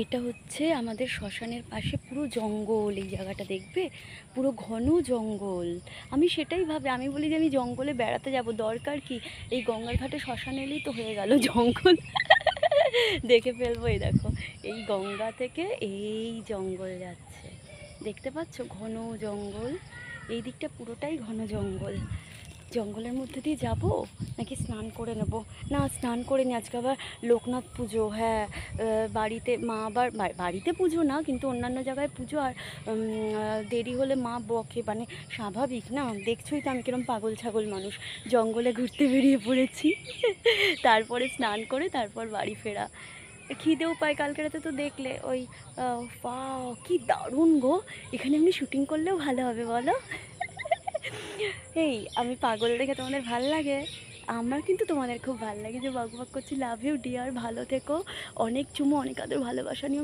এটা হচ্ছে আমাদের শ্মশানের পাশে পুরো জঙ্গল। এই জায়গাটা দেখবে পুরো ঘন জঙ্গল। আমি সেটাই ভাবি, আমি বলি যে আমি জঙ্গলে বেড়াতে যাব, দরকার কি, এই গঙ্গার ঘাটে শ্মশান এলেই তো হয়ে গেল জঙ্গল। দেখে ফেলবো। এই দেখো, এই গঙ্গা থেকে এই জঙ্গল যাচ্ছে, দেখতে পাচ্ছ ঘন জঙ্গল। এই দিকটা পুরোটাই ঘন জঙ্গল। জঙ্গলের মধ্যে দিয়ে যাব নাকি স্নান করে নেব? না, স্নান করে নি, আজকে আবার লোকনাথ পুজো। হ্যাঁ, বাড়িতে মা আবার বাড়িতে পুজো না কিন্তু অন্যান্য জায়গায় পুজো। আর দেরি হলে মা বকে, মানে স্বাভাবিক না, দেখছোই তো আমি কিরম পাগল ছাগল মানুষ। জঙ্গলে ঘুরতে বেরিয়ে পড়েছি। তারপরে স্নান করে তারপর বাড়ি ফেরা। খিদেও পায়, কালকে রাতে তো দেখলে ওই। ওয়াও কি দারুণ গো! এখানে এমনি শুটিং করলেও ভালো হবে বলো। এই আমি পাগল দেখে তোমাদের ভাল লাগে? আমার কিন্তু তোমাদের খুব ভালো লাগে যে বক বক করছি। লাভ ইউ ডিয়ার, ভালো থেকো। অনেক চুমো, অনেক আদর, ভালোবাসা নিয়ে।